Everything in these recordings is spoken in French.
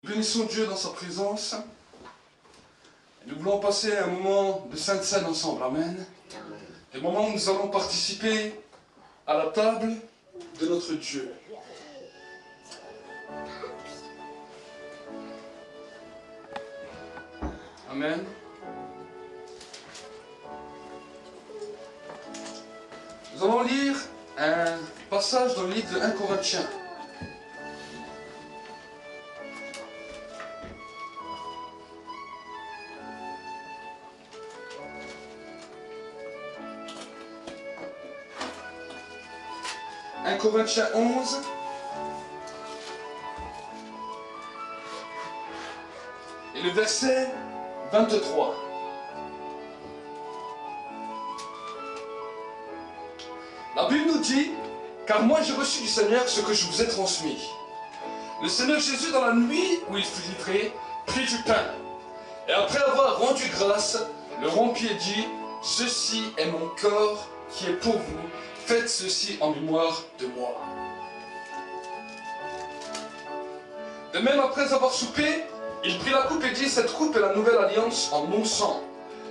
Bénissons Dieu dans sa présence. Nous voulons passer un moment de Sainte Seine ensemble. Amen. Des moments où nous allons participer à la table de notre Dieu. Amen. Nous allons lire un passage dans le livre de 1 Corinthiens. Corinthiens 11, et le verset 23. La Bible nous dit, car moi j'ai reçu du Seigneur ce que je vous ai transmis. Le Seigneur Jésus, dans la nuit où il fut livré, prit du pain, et après avoir rendu grâce, le rompit et dit, ceci est mon corps qui est pour vous. Faites ceci en mémoire de moi. De même, après avoir soupé, il prit la coupe et dit, cette coupe est la nouvelle alliance en mon sang.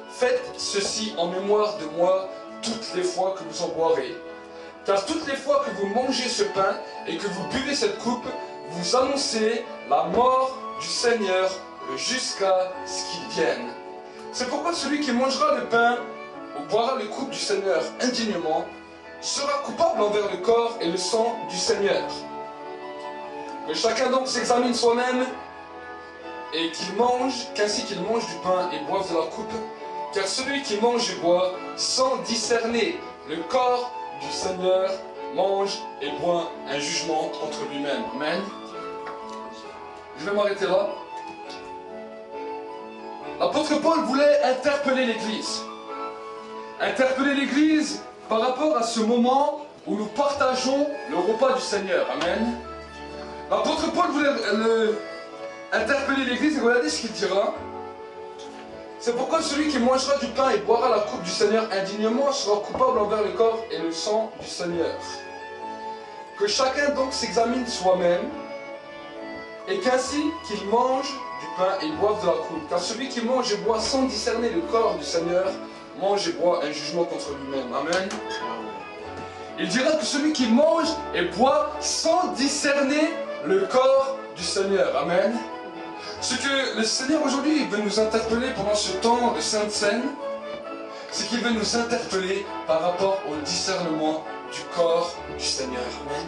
Faites ceci en mémoire de moi toutes les fois que vous en boirez. Car toutes les fois que vous mangez ce pain et que vous buvez cette coupe, vous annoncez la mort du Seigneur jusqu'à ce qu'il vienne. C'est pourquoi celui qui mangera le pain ou boira le coupe du Seigneur indignement sera coupable envers le corps et le sang du Seigneur. Que chacun donc s'examine soi-même et qu'ainsi qu'il mange du pain et boive de la coupe, car celui qui mange et boit sans discerner le corps du Seigneur mange et boit un jugement contre lui-même. Amen. Je vais m'arrêter là. L'apôtre Paul voulait interpeller l'Église. Interpeller l'Église par rapport à ce moment où nous partageons le repas du Seigneur. Amen. L'apôtre Paul voulait interpeller l'Église et regardez ce qu'il dira. C'est pourquoi celui qui mangera du pain et boira la coupe du Seigneur indignement sera coupable envers le corps et le sang du Seigneur. Que chacun donc s'examine soi-même et qu'ainsi qu'il mange du pain et boive de la coupe. Car celui qui mange et boit sans discerner le corps du Seigneur mange et boit un jugement contre lui-même. Amen. Il dira que celui qui mange et boit sans discerner le corps du Seigneur. Amen. Ce que le Seigneur aujourd'hui veut nous interpeller pendant ce temps de Sainte Seine, c'est qu'il veut nous interpeller par rapport au discernement du corps du Seigneur. Amen.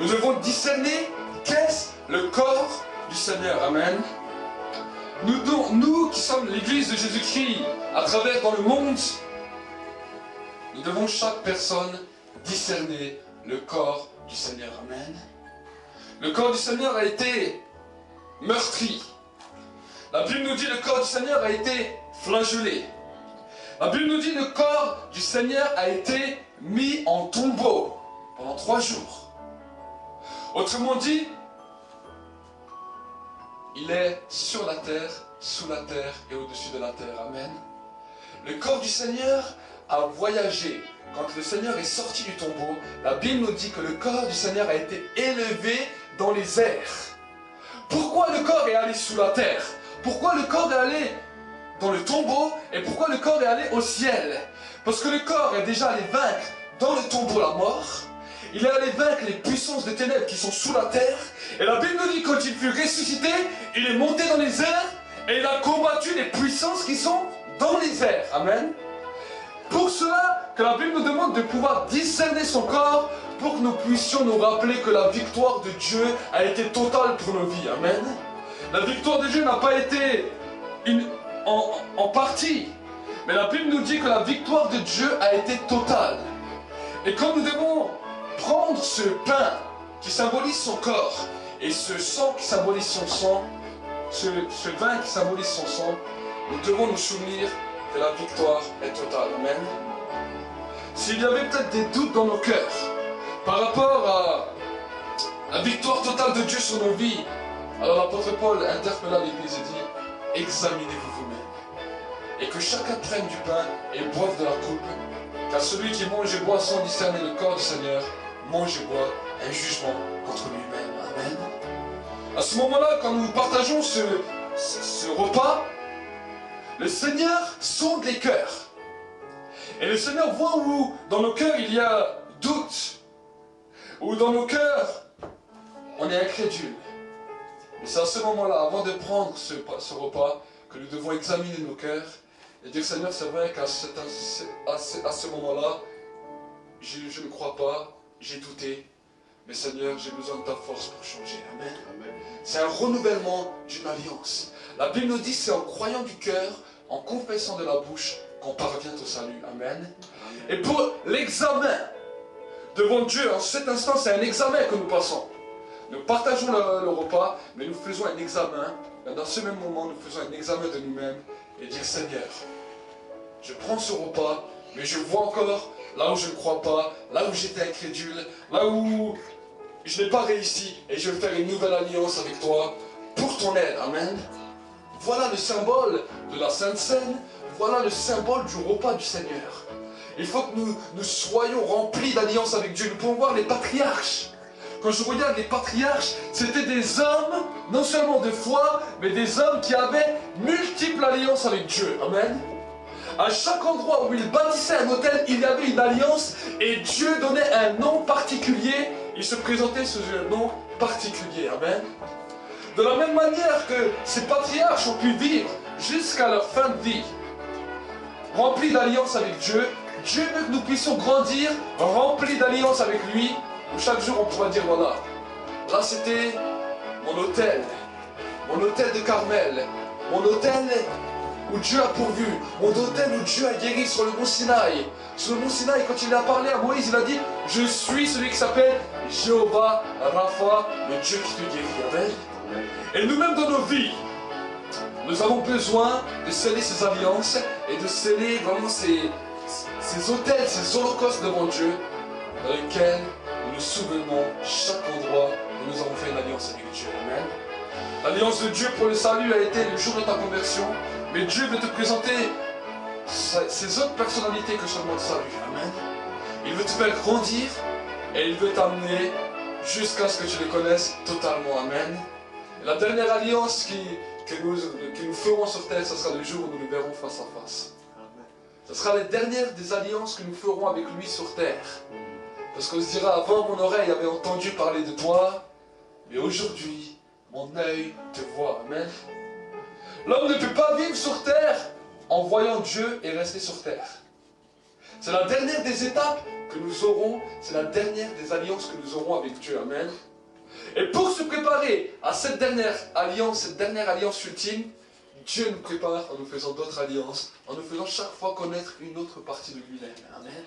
Nous devons discerner qu'est-ce le corps du Seigneur. Amen. Nous qui sommes l'Église de Jésus-Christ à travers dans le monde, nous devons chaque personne discerner le corps du Seigneur. Amen. Le corps du Seigneur a été meurtri. La Bible nous dit le corps du Seigneur a été flagellé. La Bible nous dit le corps du Seigneur a été mis en tombeau pendant 3 jours. Autrement dit, il est sur la terre, sous la terre et au-dessus de la terre. Amen. Le corps du Seigneur a voyagé. Quand le Seigneur est sorti du tombeau, la Bible nous dit que le corps du Seigneur a été élevé dans les airs. Pourquoi le corps est allé sous la terre? Pourquoi le corps est allé dans le tombeau? Et pourquoi le corps est allé au ciel? Parce que le corps est déjà allé vaincre dans le tombeau la mort. Il est allé vaincre les puissances des ténèbres qui sont sous la terre. Et la Bible nous dit que quand il fut ressuscité, il est monté dans les airs et il a combattu les puissances qui sont dans les airs. Amen. Pour cela que la Bible nous demande de pouvoir discerner son corps pour que nous puissions nous rappeler que la victoire de Dieu a été totale pour nos vies. Amen. La victoire de Dieu n'a pas été en partie. Mais la Bible nous dit que la victoire de Dieu a été totale. Et quand nous devons prendre ce pain qui symbolise son corps et ce sang qui symbolise son sang, ce vin qui symbolise son sang, nous devons nous souvenir que la victoire est totale. Amen. S'il y avait peut-être des doutes dans nos cœurs par rapport à la victoire totale de Dieu sur nos vies, alors l'apôtre Paul interpella l'Église et dit, examinez-vous vous-même et que chacun prenne du pain et boive de la coupe, car celui qui mange et boit sans discerner le corps du Seigneur mange et boit un jugement contre lui-même. Amen. À ce moment-là, quand nous partageons ce repas, le Seigneur sonde les cœurs. Et le Seigneur voit où dans nos cœurs il y a doute, où dans nos cœurs on est incrédule. Et c'est à ce moment-là, avant de prendre ce repas, que nous devons examiner nos cœurs et dire Seigneur, c'est vrai qu'à ce moment-là, je ne crois pas, j'ai douté, mais Seigneur, j'ai besoin de ta force pour changer. Amen. Amen. C'est un renouvellement d'une alliance. La Bible nous dit c'est en croyant du cœur, en confessant de la bouche, qu'on parvient au salut. Amen. Amen. Et pour l'examen devant Dieu, en cet instant, c'est un examen que nous passons. Nous partageons le repas, mais nous faisons un examen. Dans ce même moment, nous faisons un examen de nous-mêmes et dire Seigneur, je prends ce repas, mais je vois encore là où je ne crois pas, là où j'étais incrédule, là où je n'ai pas réussi, et je veux faire une nouvelle alliance avec toi pour ton aide. Amen. Voilà le symbole de la Sainte Seine, voilà le symbole du repas du Seigneur. Il faut que nous soyons remplis d'alliance avec Dieu. Nous pouvons voir les patriarches. Quand je regarde les patriarches, c'était des hommes, non seulement de foi, mais des hommes qui avaient multiples alliances avec Dieu. Amen. À chaque endroit où ils bâtissaient un autel, il y avait une alliance et Dieu donnait un nom particulier. Il se présentait sous un nom particulier. Amen. De la même manière que ces patriarches ont pu vivre jusqu'à leur fin de vie, remplis d'alliance avec Dieu, Dieu veut que nous puissions grandir, remplis d'alliance avec lui, où chaque jour on pourra dire voilà, là c'était mon autel de Carmel, mon autel où Dieu a pourvu, mon autel où Dieu a guéri sur le mont Sinaï. Sur le mont Sinaï, quand il a parlé à Moïse, il a dit je suis celui qui s'appelle Jéhovah Rapha, le Dieu qui te guérit. Amen. Et nous-mêmes dans nos vies, nous avons besoin de sceller ces alliances et de sceller vraiment ces autels, ces holocaustes devant Dieu, dans lesquels nous nous souvenons chaque endroit où nous avons fait une alliance avec Dieu. Amen. L'alliance de Dieu pour le salut a été le jour de ta conversion, mais Dieu veut te présenter ces autres personnalités que seulement le salut. Amen. Il veut te faire grandir et il veut t'amener jusqu'à ce que tu le connaisses totalement. Amen. Et la dernière alliance que nous ferons sur terre, ce sera le jour où nous le verrons face à face. Ce sera la dernière des alliances que nous ferons avec lui sur terre. Parce qu'on se dira, avant mon oreille avait entendu parler de toi, mais aujourd'hui, mon œil te voit. Amen. L'homme ne peut pas vivre sur terre en voyant Dieu et rester sur terre. C'est la dernière des étapes que nous aurons, c'est la dernière des alliances que nous aurons avec Dieu. Amen. Et pour se préparer à cette dernière alliance ultime, Dieu nous prépare en nous faisant d'autres alliances, en nous faisant chaque fois connaître une autre partie de lui-même. Amen.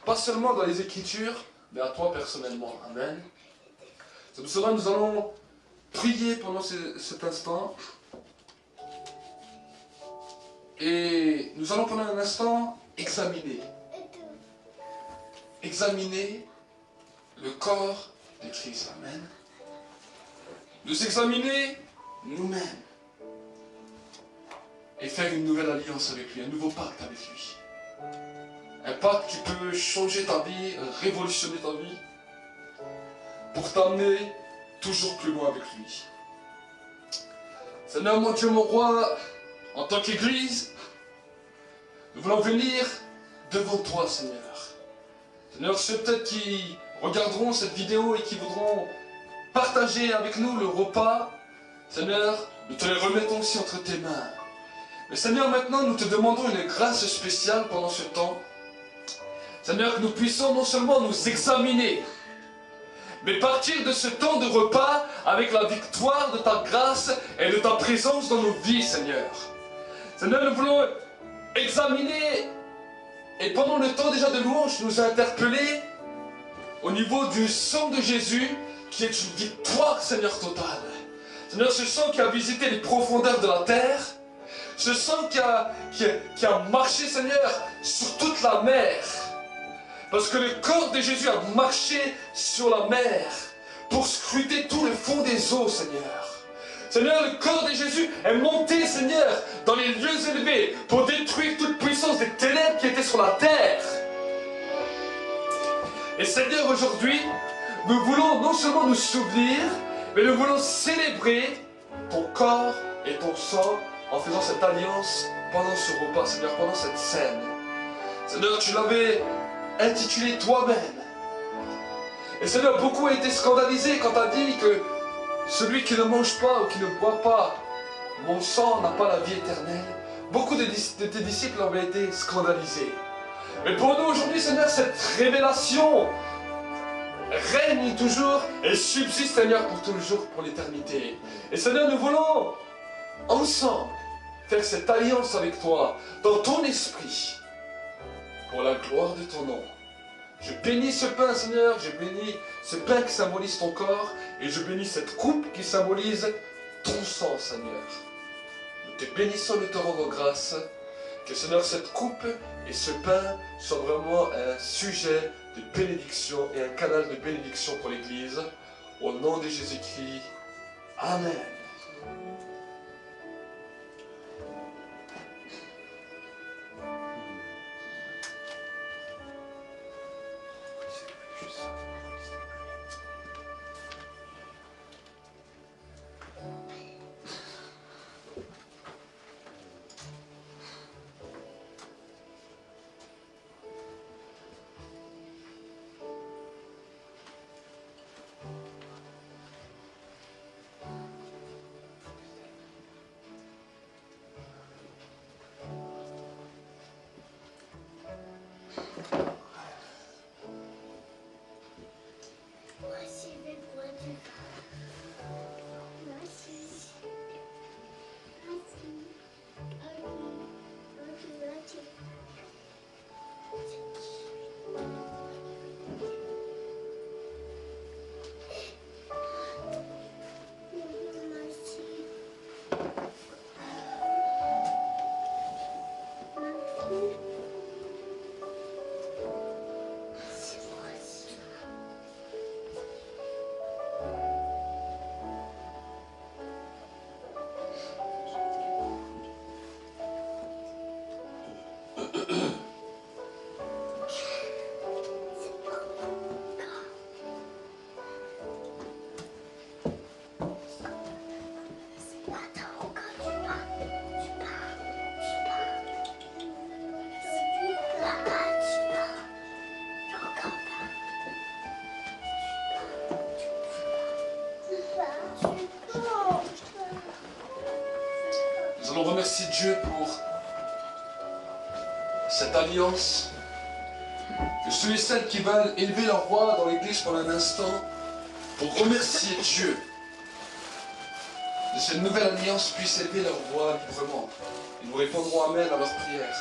Pas seulement dans les Écritures, mais à toi personnellement. Amen. C'est pour cela que nous allons prier pendant cet instant. Et nous allons pendant un instant examiner le corps de Christ. Amen. Nous examiner nous-mêmes et faire une nouvelle alliance avec lui, un nouveau pacte avec lui. Un pacte qui peut changer ta vie, révolutionner ta vie, pour t'amener toujours plus loin avec lui. Seigneur, mon Dieu, mon roi, en tant qu'Église, nous voulons venir devant toi, Seigneur. Seigneur, ceux peut-être qui regarderont cette vidéo et qui voudront partager avec nous le repas, Seigneur, nous te les remettons aussi entre tes mains. Mais Seigneur, maintenant, nous te demandons une grâce spéciale pendant ce temps. Seigneur, que nous puissions non seulement nous examiner, mais partir de ce temps de repas avec la victoire de ta grâce et de ta présence dans nos vies, Seigneur. Seigneur, nous voulons examiner, et pendant le temps déjà de louange, nous interpeller au niveau du sang de Jésus, qui est une victoire, Seigneur, totale. Seigneur, ce sang qui a visité les profondeurs de la terre, ce sang qui a marché, Seigneur, sur toute la mer. Parce que le corps de Jésus a marché sur la mer pour scruter tout le fond des eaux, Seigneur. Seigneur, le corps de Jésus est monté, Seigneur, dans les lieux élevés pour détruire toute puissance des ténèbres qui étaient sur la terre. Et Seigneur, aujourd'hui, nous voulons non seulement nous souvenir, Mais nous voulons célébrer ton corps et ton sang en faisant cette alliance pendant ce repas, Seigneur, pendant cette scène. Seigneur, tu l'avais intitulé toi-même. Et Seigneur, beaucoup ont été scandalisés quand tu as dit que celui qui ne mange pas ou qui ne boit pas mon sang n'a pas la vie éternelle. Beaucoup de tes disciples avaient été scandalisés. Mais pour nous aujourd'hui, Seigneur, cette révélation règne toujours et subsiste, Seigneur, pour toujours, pour l'éternité. Et Seigneur, nous voulons ensemble faire cette alliance avec toi, dans ton esprit, pour la gloire de ton nom. Je bénis ce pain, Seigneur, je bénis ce pain qui symbolise ton corps, et je bénis cette coupe qui symbolise ton sang, Seigneur. Nous te bénissons, nous te rendons grâce, que, Seigneur, cette coupe et ce pain soient vraiment un sujet de bénédiction et un canal de bénédiction pour l'Église. Au nom de Jésus-Christ. Amen. Nous allons remercier Dieu pour cette alliance. Que ceux et celles qui veulent élever leur voix dans l'église pendant un instant, pour remercier Dieu de cette nouvelle alliance, puissent élever leur voix librement. Et nous répondrons Amen à leur prière.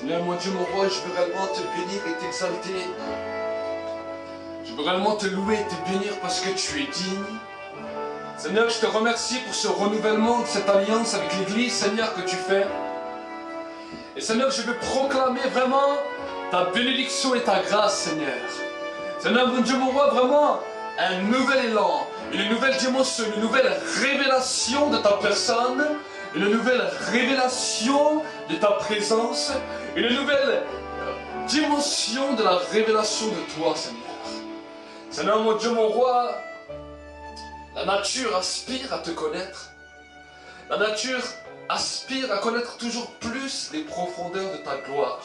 Seigneur, mon Dieu, mon roi, je veux réellement te bénir et t'exalter. Je veux réellement te louer et te bénir parce que tu es digne. Seigneur, je te remercie pour ce renouvellement de cette alliance avec l'Église, Seigneur, que tu fais. Et Seigneur, je veux proclamer vraiment ta bénédiction et ta grâce, Seigneur. Seigneur, mon Dieu, mon roi, vraiment un nouvel élan, une nouvelle dimension, une nouvelle révélation de ta personne, une nouvelle révélation de ta présence, une nouvelle dimension de la révélation de toi, Seigneur. Seigneur, mon Dieu, mon roi, la nature aspire à te connaître. La nature aspire à connaître toujours plus les profondeurs de ta gloire.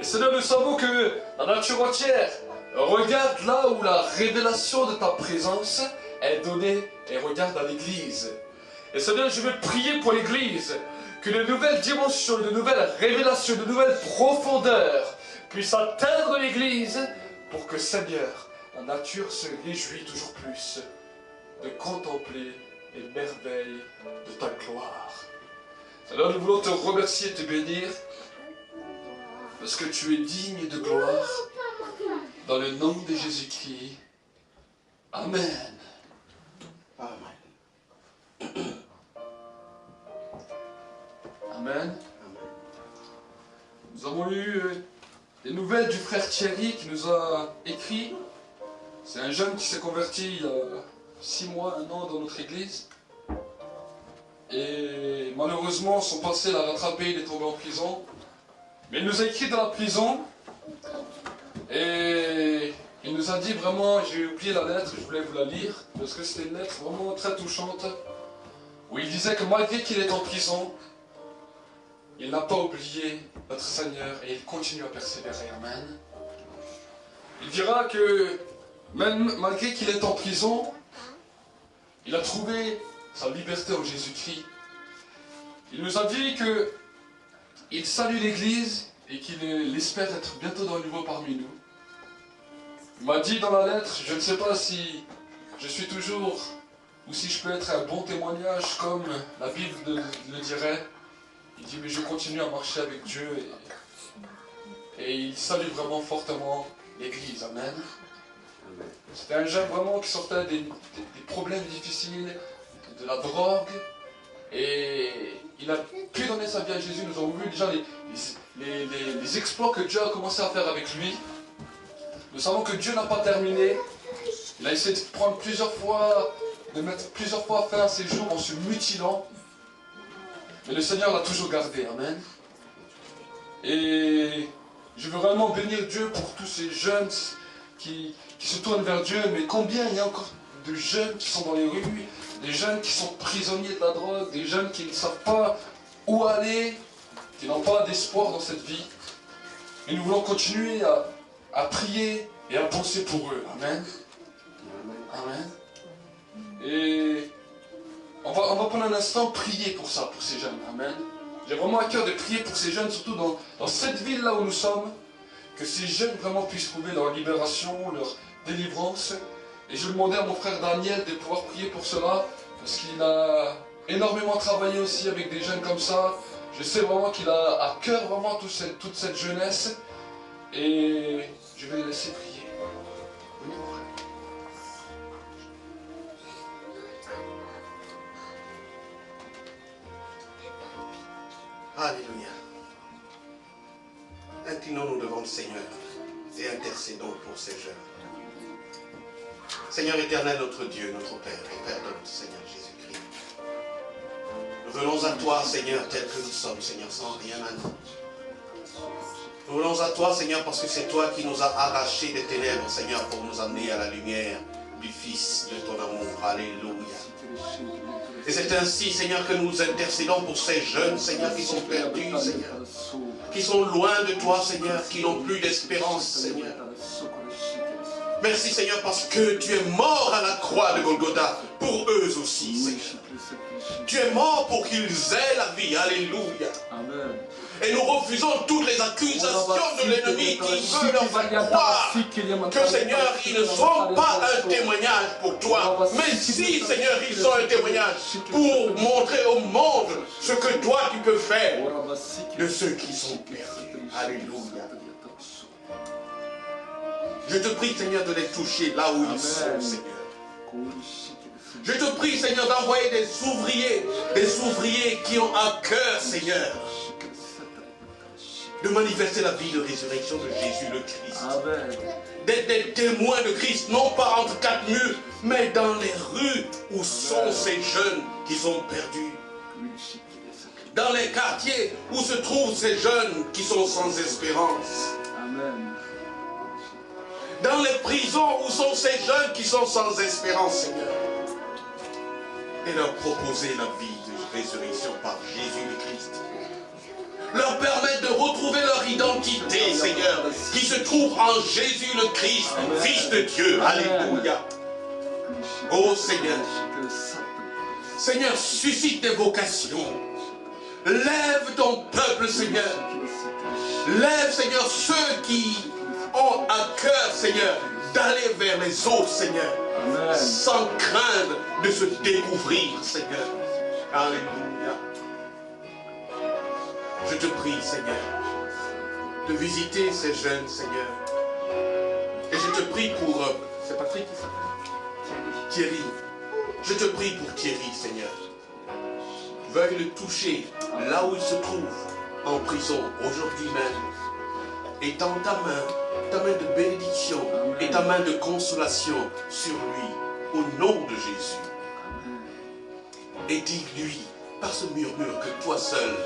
Et Seigneur, nous savons que la nature entière regarde là où la révélation de ta présence est donnée et regarde à l'Église. Et Seigneur, je veux prier pour l'Église, que de nouvelles dimensions, de nouvelles révélations, de nouvelles profondeurs puissent atteindre l'Église pour que, Seigneur, la nature se réjouit toujours plus. de contempler les merveilles de ta gloire. Alors nous voulons te remercier et te bénir parce que tu es digne de gloire dans le nom de Jésus-Christ. Amen. Amen. Amen. Nous avons eu des nouvelles du frère Thierry qui nous a écrit. C'est un jeune qui s'est converti il y a 6 mois, 1 an dans notre église. Et malheureusement, son passé l'a rattrapé, il est tombé en prison. Mais il nous a écrit dans la prison. Et il nous a dit vraiment, j'ai oublié la lettre, je voulais vous la lire. Parce que c'était une lettre vraiment très touchante. Où il disait que malgré qu'il est en prison, il n'a pas oublié notre Seigneur et il continue à persévérer. Amen. Il dira que même malgré qu'il est en prison, il a trouvé sa liberté en Jésus-Christ. Il nous a dit qu'il salue l'Église et qu'il espère être bientôt dans le nouveau parmi nous. Il m'a dit dans la lettre, je ne sais pas si je suis toujours, ou si je peux être un bon témoignage comme la Bible le dirait. Il dit, mais je continue à marcher avec Dieu et il salue vraiment fortement l'Église. Amen. C'était un jeune vraiment qui sortait des problèmes difficiles, de la drogue, et il a pu donner sa vie à Jésus. Nous avons vu déjà les exploits que Dieu a commencé à faire avec lui. Nous savons que Dieu n'a pas terminé. Il a essayé de prendre plusieurs fois, de mettre plusieurs fois fin à ses jours en se mutilant. Mais le Seigneur l'a toujours gardé. Amen. Et je veux vraiment bénir Dieu pour tous ces jeunes qui se tournent vers Dieu. Mais combien il y a encore de jeunes qui sont dans les rues, des jeunes qui sont prisonniers de la drogue, des jeunes qui ne savent pas où aller, qui n'ont pas d'espoir dans cette vie. Et nous voulons continuer à prier et à penser pour eux. Amen. Amen. Et on va prendre un instant prier pour ça, pour ces jeunes. Amen. J'ai vraiment à cœur de prier pour ces jeunes, surtout dans cette ville-là où nous sommes, que ces jeunes vraiment puissent trouver leur libération, leur délivrance. Et je demandais à mon frère Daniel de pouvoir prier pour cela, parce qu'il a énormément travaillé aussi avec des jeunes comme ça. Je sais vraiment qu'il a à cœur vraiment toute cette jeunesse. Et je vais les laisser prier. Venez mon frère. Alléluia. Inclinons-nous devant le Seigneur et intercédons pour ces jeunes. Seigneur éternel, notre Dieu, notre Père, et Père de notre Seigneur Jésus-Christ. Nous venons à toi, Seigneur, tel que nous sommes, Seigneur, sans rien à nous. Nous venons à toi, Seigneur, parce que c'est toi qui nous as arrachés des ténèbres, Seigneur, pour nous amener à la lumière du Fils de ton amour. Alléluia. Et c'est ainsi, Seigneur, que nous intercédons pour ces jeunes, Seigneur, qui sont perdus, Seigneur, qui sont loin de toi, Seigneur, qui n'ont plus d'espérance, Seigneur. Merci, Seigneur, parce que tu es mort à la croix de Golgotha pour eux aussi, Seigneur. Tu es mort pour qu'ils aient la vie. Alléluia. Amen. Et nous refusons toutes les accusations de l'ennemi qui veut leur faire croire que, Seigneur, ils ne sont pas un témoignage pour toi. Mais si, Seigneur, ils sont un témoignage pour montrer au monde ce que toi tu peux faire de ceux qui sont perdus. Alléluia. Je te prie, Seigneur, de les toucher là où ils sont, Seigneur. Je te prie, Seigneur, d'envoyer des ouvriers qui ont un cœur, Seigneur, de manifester la vie de résurrection de Jésus le Christ. D'être des témoins de Christ, non pas entre 4 murs, mais dans les rues où sont ces jeunes qui sont perdus. Dans les quartiers où se trouvent ces jeunes qui sont sans espérance. Amen. Dans les prisons où sont ces jeunes qui sont sans espérance, Seigneur. Et leur proposer la vie de résurrection par Jésus le Christ. Leur permettre de retrouver leur identité, Seigneur, qui se trouve en Jésus le Christ, Fils de Dieu. Alléluia. Oh Seigneur. Seigneur, suscite des vocations. Lève ton peuple, Seigneur. Lève, Seigneur, ceux qui ont à cœur, Seigneur, d'aller vers les autres, Seigneur. Amen. Sans craindre de se découvrir, Seigneur. Alléluia. Je te prie, Seigneur, de visiter ces jeunes, Seigneur. Et je te prie pour... c'est Patrick qui s'appelle Thierry. Je te prie pour Thierry, Seigneur. Veuille le toucher là où il se trouve, en prison, aujourd'hui même. Et tends ta main de bénédiction et ta main de consolation sur lui, au nom de Jésus. Et dis-lui, par ce murmure que toi seul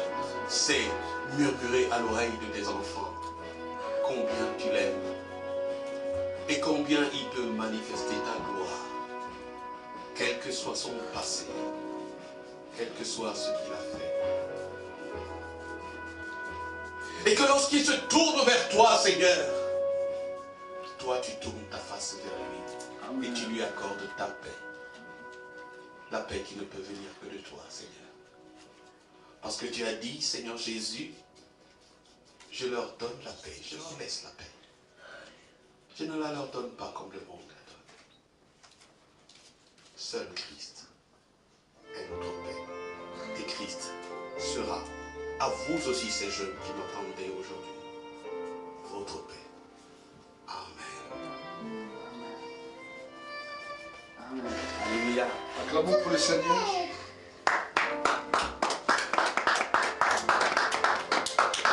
sais murmurer à l'oreille de tes enfants, combien tu l'aimes et combien il peut manifester ta gloire, quel que soit son passé, quel que soit ce qu'il a fait. Et que lorsqu'il se tourne vers toi, Seigneur, toi tu tournes ta face vers lui. Amen. Et tu lui accordes ta paix. La paix qui ne peut venir que de toi, Seigneur. Parce que tu as dit, Seigneur Jésus, je leur donne la paix, je leur laisse la paix. Je ne la leur donne pas comme le monde la donne. Seul Christ est notre paix. Et Christ sera à vous aussi, ces jeunes qui m'entendez aujourd'hui, votre paix. Amen. Amen. Alléluia. Acclamons pour le Seigneur.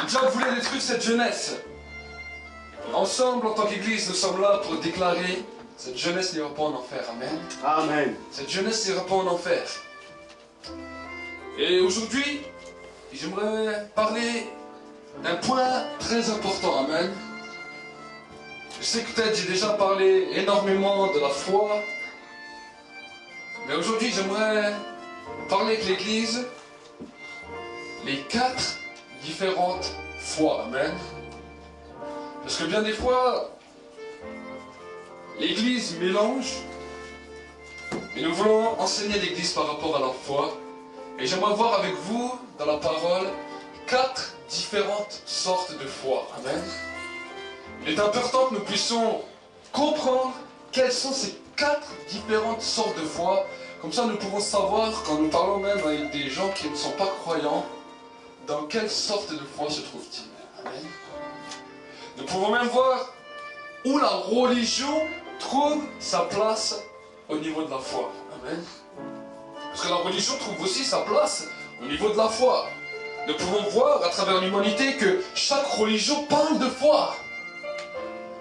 Le diable voulait détruire cette jeunesse. Ensemble, en tant qu'Église, nous sommes là pour déclarer cette jeunesse n'ira pas en enfer. Amen. Amen. Cette jeunesse n'ira pas en enfer. Et aujourd'hui, j'aimerais parler d'un point très important. Amen. Je sais que peut-être j'ai déjà parlé énormément de la foi. Mais aujourd'hui, j'aimerais parler avec l'Église les 4 différentes foi. Amen. Parce que bien des fois, l'Église mélange, et nous voulons enseigner l'Église par rapport à la foi. Et j'aimerais voir avec vous, dans la parole, 4 différentes sortes de foi. Amen. Il est important que nous puissions comprendre quelles sont ces 4 différentes sortes de foi. Comme ça, nous pouvons savoir, quand nous parlons même avec des gens qui ne sont pas croyants, dans quelle sorte de foi se trouve-t-il. Amen. Nous pouvons même voir où la religion trouve sa place au niveau de la foi. Amen. Parce que la religion trouve aussi sa place au niveau de la foi. Nous pouvons voir à travers l'humanité que chaque religion parle de foi.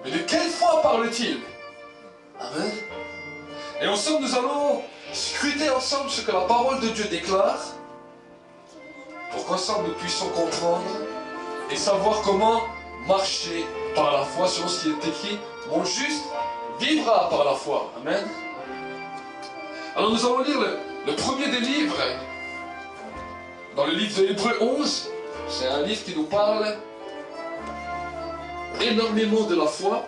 Mais de quelle foi parle-t-il? Amen. Et ensemble, nous allons scruter ensemble ce que la parole de Dieu déclare, pour qu'ensemble nous puissions comprendre et savoir comment marcher par la foi selon ce qui est écrit. Mon juste vivra par la foi. Amen. Alors nous allons lire le premier des livres, dans le livre de Hébreux 11. C'est un livre qui nous parle énormément de la foi.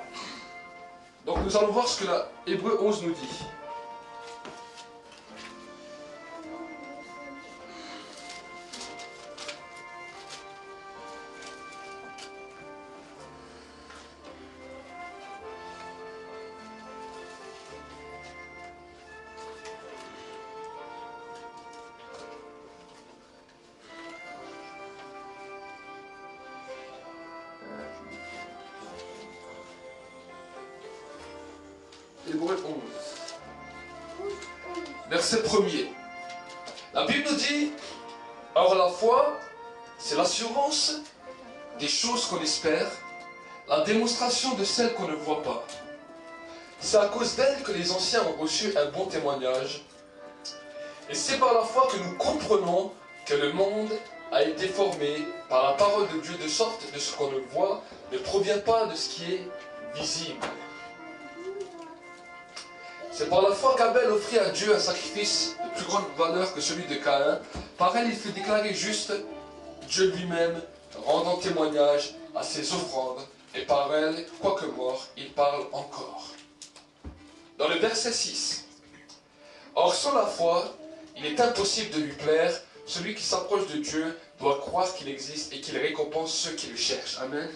Donc nous allons voir ce que Hébreux 11 nous dit. Hébreux 11. Verset 1er. La Bible nous dit, or la foi, c'est l'assurance des choses qu'on espère, la démonstration de celles qu'on ne voit pas. C'est à cause d'elle que les anciens ont reçu un bon témoignage. Et c'est par la foi que nous comprenons que le monde a été formé par la parole de Dieu, de sorte que ce qu'on ne voit ne provient pas de ce qui est visible. C'est par la foi qu'Abel offrit à Dieu un sacrifice de plus grande valeur que celui de Caïn. Par elle, il fut déclaré juste, Dieu lui-même rendant témoignage à ses offrandes. Et par elle, quoique mort, il parle encore. Dans le verset 6. Or, sans la foi, il est impossible de lui plaire. Celui qui s'approche de Dieu doit croire qu'il existe et qu'il récompense ceux qui le cherchent. Amen.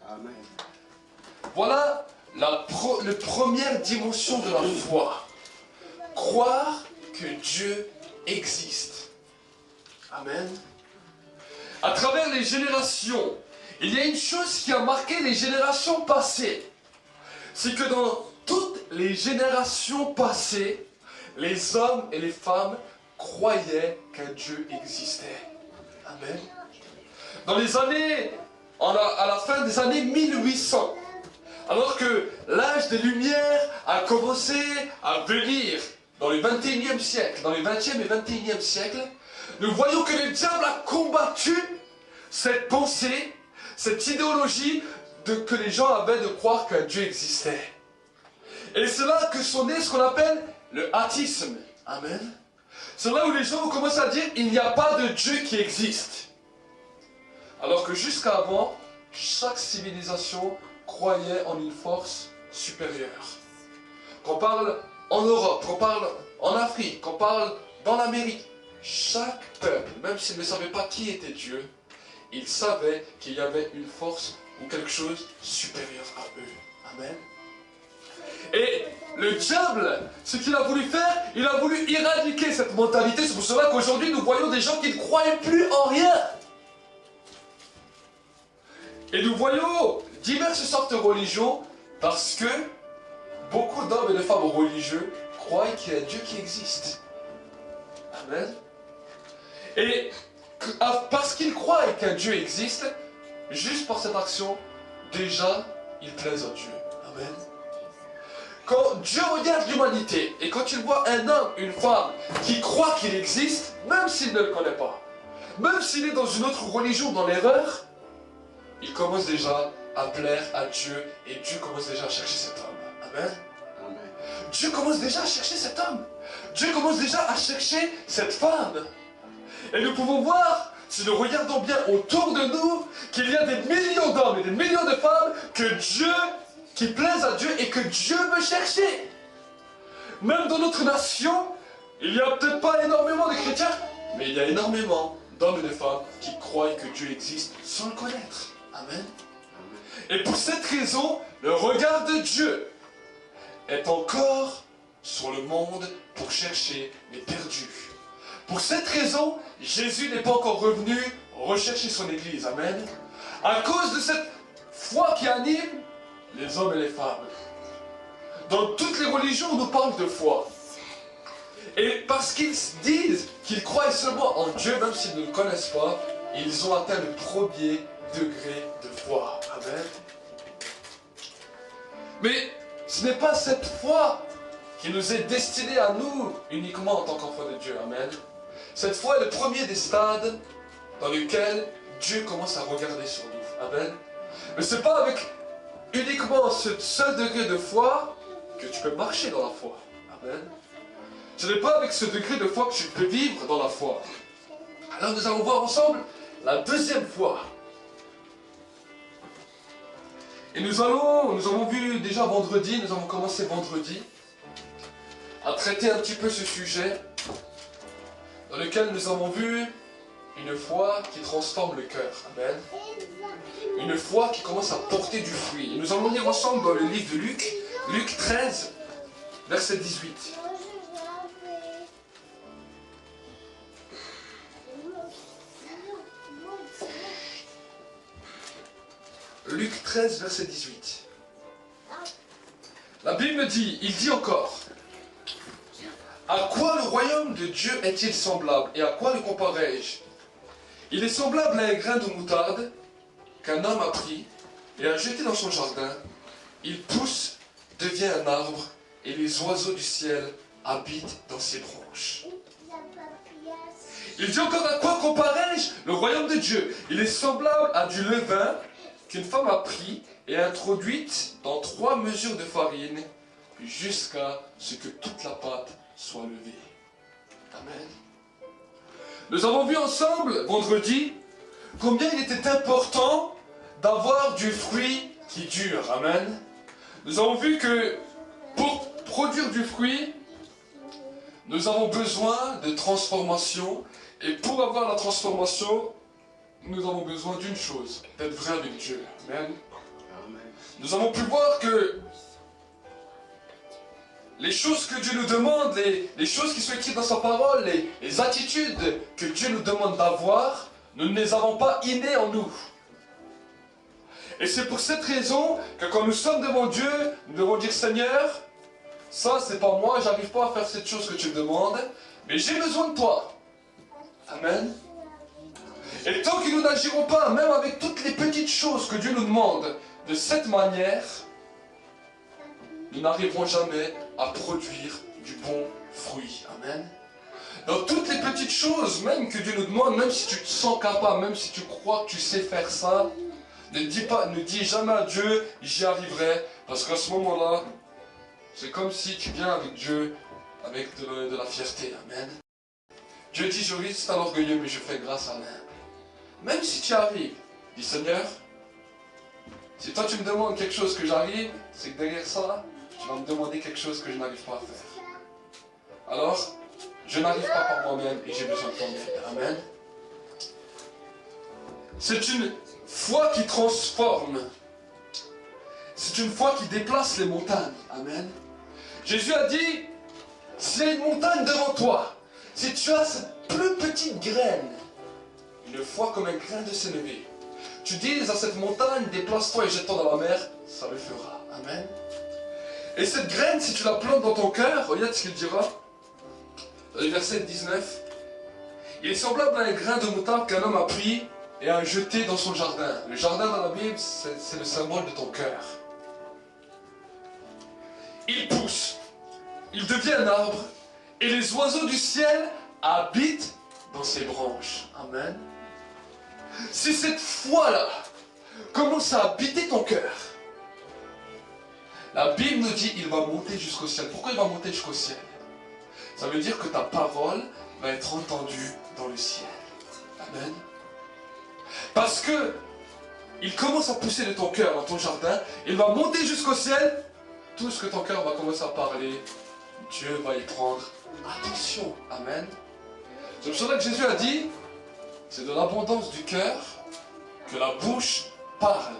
Amen. Voilà la première dimension de la foi. croire que Dieu existe. Amen. À travers les générations, il y a une chose qui a marqué les générations passées. C'est que dans toutes les générations passées, les hommes et les femmes croyaient qu'un Dieu existait. Amen. Dans les années, à la fin des années 1800, alors que l'âge des Lumières a commencé à venir dans le 21e siècle, dans le 20e et 21e siècle, nous voyons que le diable a combattu cette pensée, cette idéologie que les gens avaient de croire qu'un Dieu existait. Et c'est là que sont nés ce qu'on appelle le athéisme. Amen. C'est là où les gens ont commencé à dire il n'y a pas de Dieu qui existe. Alors que jusqu'à avant, chaque civilisation croyait en une force supérieure. Qu'on parle en Europe, qu'on parle en Afrique, qu'on parle dans l'Amérique, chaque peuple, même s'il ne savait pas qui était Dieu, il savait qu'il y avait une force ou quelque chose supérieur à eux. Amen. Et le diable, ce qu'il a voulu faire, il a voulu éradiquer cette mentalité. C'est pour cela qu'aujourd'hui nous voyons des gens qui ne croyaient plus en rien. Et nous voyons diverses sortes de religions parce que beaucoup d'hommes et de femmes religieux croient qu'il y a un Dieu qui existe. Amen. Et parce qu'ils croient qu'un Dieu existe, juste par cette action, déjà, ils plaisent à Dieu. Amen. Quand Dieu regarde l'humanité et quand il voit un homme, une femme qui croit qu'il existe, même s'il ne le connaît pas, même s'il est dans une autre religion, dans l'erreur, il commence déjà à plaire à Dieu et Dieu commence déjà à chercher cet homme. Amen. Amen. Dieu commence déjà à chercher cet homme. Dieu commence déjà à chercher cette femme. Et nous pouvons voir, si nous regardons bien autour de nous, qu'il y a des millions d'hommes et des millions de femmes qui plaisent à Dieu et que Dieu veut chercher. Même dans notre nation, il n'y a peut-être pas énormément de chrétiens, mais il y a énormément d'hommes et de femmes qui croient que Dieu existe sans le connaître. Amen. Et pour cette raison, le regard de Dieu est encore sur le monde pour chercher les perdus. Pour cette raison, Jésus n'est pas encore revenu rechercher son Église. Amen. À cause de cette foi qui anime les hommes et les femmes. Dans toutes les religions, on nous parle de foi. Et parce qu'ils disent qu'ils croient seulement en Dieu, même s'ils ne le connaissent pas, ils ont atteint le premier degré de foi. Amen. Mais ce n'est pas cette foi qui nous est destinée à nous uniquement en tant qu'enfants de Dieu. Amen. Cette foi est le premier des stades dans lequel Dieu commence à regarder sur nous. Amen. Mais ce n'est pas avec uniquement ce seul degré de foi que tu peux marcher dans la foi. Amen. Ce n'est pas avec ce degré de foi que tu peux vivre dans la foi. Alors nous allons voir ensemble la deuxième foi. Et nous avons vu déjà vendredi, nous avons commencé vendredi à traiter un petit peu ce sujet dans lequel nous avons vu une foi qui transforme le cœur. Amen. Une foi qui commence à porter du fruit. Et nous allons lire ensemble dans le livre de Luc, Luc 13, verset 18. Luc 13, verset 18. La Bible dit, il dit encore, à quoi le royaume de Dieu est-il semblable et à quoi le comparerai-je? Il est semblable à un grain de moutarde qu'un homme a pris et a jeté dans son jardin. Il pousse, devient un arbre et les oiseaux du ciel habitent dans ses branches. Il dit encore, à quoi comparerai-je le royaume de Dieu? Il est semblable à du levain qu'une femme a pris et introduite dans 3 mesures de farine jusqu'à ce que toute la pâte soit levée. Amen. Nous avons vu ensemble, vendredi, combien il était important d'avoir du fruit qui dure. Amen. Nous avons vu que pour produire du fruit, nous avons besoin de transformation. Et pour avoir la transformation, nous avons besoin d'une chose, d'être vrai avec Dieu. Amen. Nous avons pu voir que les choses que Dieu nous demande, les choses qui sont écrites dans sa parole, les attitudes que Dieu nous demande d'avoir, nous ne les avons pas innées en nous. Et c'est pour cette raison que quand nous sommes devant Dieu, nous devons dire Seigneur, ça c'est pas moi, j'arrive pas à faire cette chose que tu me demandes, mais j'ai besoin de toi. Amen. Et tant que nous n'agirons pas, même avec toutes les petites choses que Dieu nous demande, de cette manière, nous n'arriverons jamais à produire du bon fruit. Amen. Dans toutes les petites choses, même que Dieu nous demande, même si tu te sens capable, même si tu crois que tu sais faire ça, ne dis jamais à Dieu, j'y arriverai, parce qu'à ce moment-là, c'est comme si tu viens avec Dieu avec de la fierté. Amen. Dieu dit, je résiste à l'orgueilleux, mais je fais grâce à l'humble. Même si tu arrives, dis Seigneur, si toi tu me demandes quelque chose que j'arrive, c'est que derrière ça, tu vas me demander quelque chose que je n'arrive pas à faire. Alors, je n'arrive pas par moi-même et j'ai besoin de ton aide. Amen. C'est une foi qui transforme. C'est une foi qui déplace les montagnes. Amen. Jésus a dit, s'il y a une montagne devant toi, si tu as cette plus petite graine, une foi comme un grain de sénévé, tu dis à cette montagne, déplace-toi et jette-toi dans la mer, ça le fera. Amen. Et cette graine, si tu la plantes dans ton cœur, regarde ce qu'il dira. Dans le verset 19. Il est semblable à un grain de moutarde qu'un homme a pris et a jeté dans son jardin. Le jardin dans la Bible, c'est le symbole de ton cœur. Il pousse, il devient un arbre, et les oiseaux du ciel habitent dans ses branches. Amen. Si cette foi-là commence à habiter ton cœur, la Bible nous dit il va monter jusqu'au ciel. Pourquoi il va monter jusqu'au ciel? Ça veut dire que ta parole va être entendue dans le ciel. Amen. Parce que il commence à pousser de ton cœur dans ton jardin, il va monter jusqu'au ciel. Tout ce que ton cœur va commencer à parler, Dieu va y prendre attention. Amen. C'est pour cela que Jésus a dit, c'est de l'abondance du cœur que la bouche parle.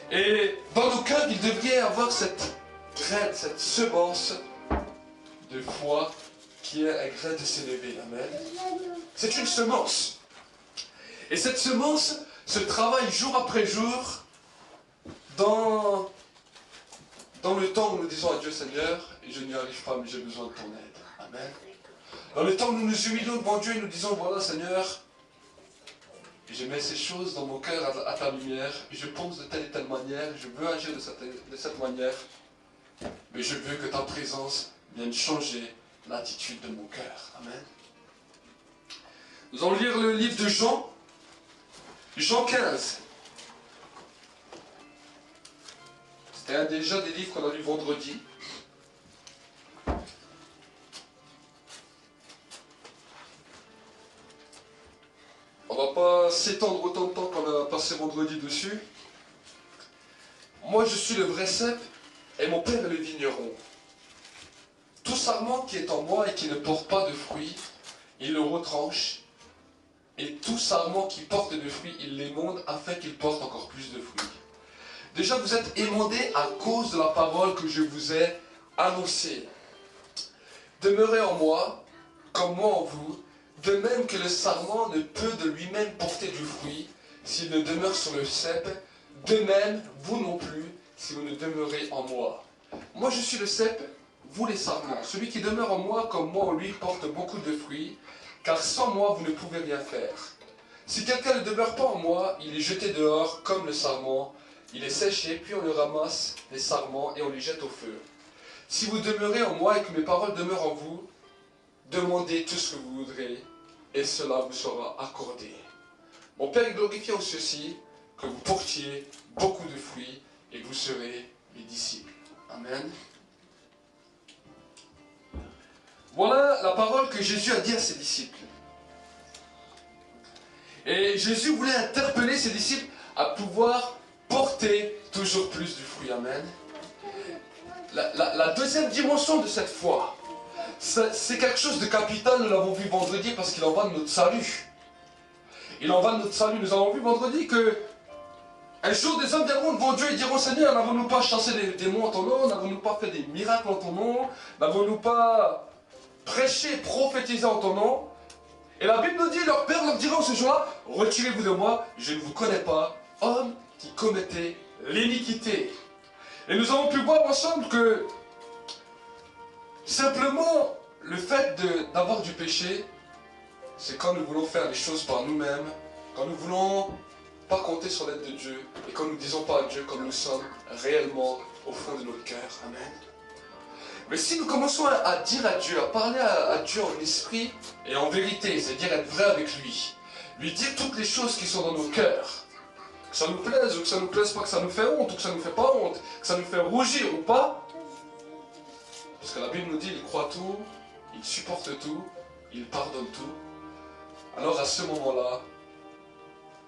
Et dans nos cœurs, il devrait y avoir cette graine, cette semence de foi qui est un grain de sénévé. Amen. C'est une semence. Et cette semence se travaille jour après jour dans le temps où nous disons à Dieu Seigneur, et je n'y arrive pas mais j'ai besoin de ton aide. Amen. Dans le temps où nous nous humilions devant Dieu et nous disons voilà Seigneur, je mets ces choses dans mon cœur à ta lumière, et je pense de telle et telle manière, je veux agir de cette manière, mais je veux que ta présence vienne changer l'attitude de mon cœur. Amen. Nous allons lire le livre de Jean, Jean 15. C'était déjà des livres qu'on a lus vendredi. On ne va pas s'étendre autant de temps qu'on a passé vendredi dessus. Moi je suis le vrai cep et mon père est le vigneron. Tout sarment qui est en moi et qui ne porte pas de fruits, il le retranche. Et tout sarment qui porte de fruits, il l'émonde afin qu'il porte encore plus de fruits. Déjà vous êtes émondés à cause de la parole que je vous ai annoncée. Demeurez en moi, comme moi en vous, de même que le sarment ne peut de lui-même porter du fruit s'il ne demeure sur le cep, de même vous non plus si vous ne demeurez en moi. Moi je suis le cep, vous les sarments. Celui qui demeure en moi comme moi en lui porte beaucoup de fruits, car sans moi vous ne pouvez rien faire. Si quelqu'un ne demeure pas en moi, il est jeté dehors comme le sarment, il est séché, puis on le ramasse, les sarments, et on les jette au feu. Si vous demeurez en moi et que mes paroles demeurent en vous, demandez tout ce que vous voudrez, et cela vous sera accordé. Mon Père est glorifié en ceci, que vous portiez beaucoup de fruits, et que vous serez mes disciples. Amen. Voilà la parole que Jésus a dit à ses disciples. Et Jésus voulait interpeller ses disciples à pouvoir porter toujours plus du fruit. Amen. La deuxième dimension de cette foi, c'est quelque chose de capital, nous l'avons vu vendredi parce qu'il en va de notre salut. Il en va de notre salut. Nous avons vu vendredi que Un jour, des hommes viendront devant Dieu et diront, Seigneur, n'avons-nous pas chassé des démons en ton nom? N'avons-nous pas fait des miracles en ton nom? N'avons-nous pas prêché, prophétisé en ton nom? Et la Bible nous dit, leur père leur dira ce jour-là, retirez-vous de moi, je ne vous connais pas, homme qui commettait l'iniquité. Et nous avons pu voir ensemble que simplement le fait d'avoir du péché, c'est quand nous voulons faire les choses par nous-mêmes, quand nous voulons pas compter sur l'aide de Dieu, et quand nous ne disons pas à Dieu comme nous sommes réellement au fond de notre cœur. Amen. Mais si nous commençons à dire à Dieu, à parler à Dieu en esprit et en vérité, c'est-à-dire être vrai avec lui dire toutes les choses qui sont dans nos cœurs, que ça nous plaise ou que ça nous plaise pas, que ça nous fait honte ou que ça nous fait pas honte, que ça nous fait rougir ou pas, parce que la Bible nous dit, il croit tout, il supporte tout, il pardonne tout, alors à ce moment-là,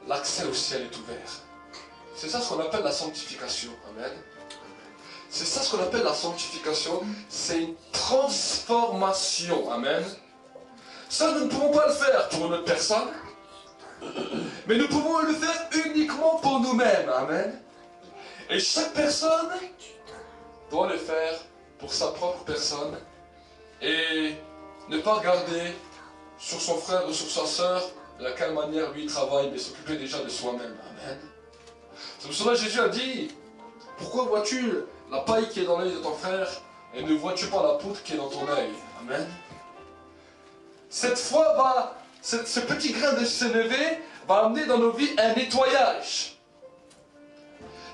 l'accès au ciel est ouvert. C'est ça ce qu'on appelle la sanctification. Amen. C'est ça ce qu'on appelle la sanctification. C'est une transformation. Amen. Ça, nous ne pouvons pas le faire pour une autre personne. Mais nous pouvons le faire uniquement pour nous-mêmes. Amen. Et chaque personne doit le faire pour sa propre personne. Et ne pas regarder sur son frère ou sur sa sœur de quelle manière lui travaille, mais s'occuper déjà de soi-même. Amen. C'est pour cela que Jésus a dit, pourquoi vois-tu la paille qui est dans l'œil de ton frère et ne vois-tu pas la poutre qui est dans ton œil? Amen. Cette foi ce petit grain de s'élever va amener dans nos vies un nettoyage.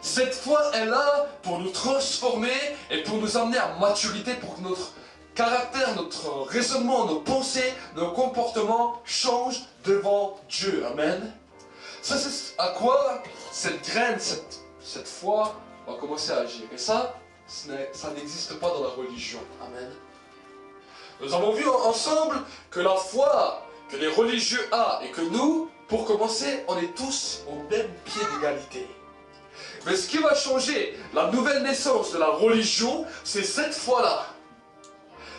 Cette foi est là pour nous transformer et pour nous amener à maturité, pour que notre caractère, notre raisonnement, nos pensées, nos comportements changent devant Dieu. Amen. Ça, c'est à quoi cette graine, cette foi va commencer à agir. Et ça n'existe pas dans la religion. Amen. Nous avons vu ensemble que la foi que les religieux ont et que nous, pour commencer, on est tous au même pied d'égalité. Mais ce qui va changer la nouvelle naissance de la religion, c'est cette foi-là.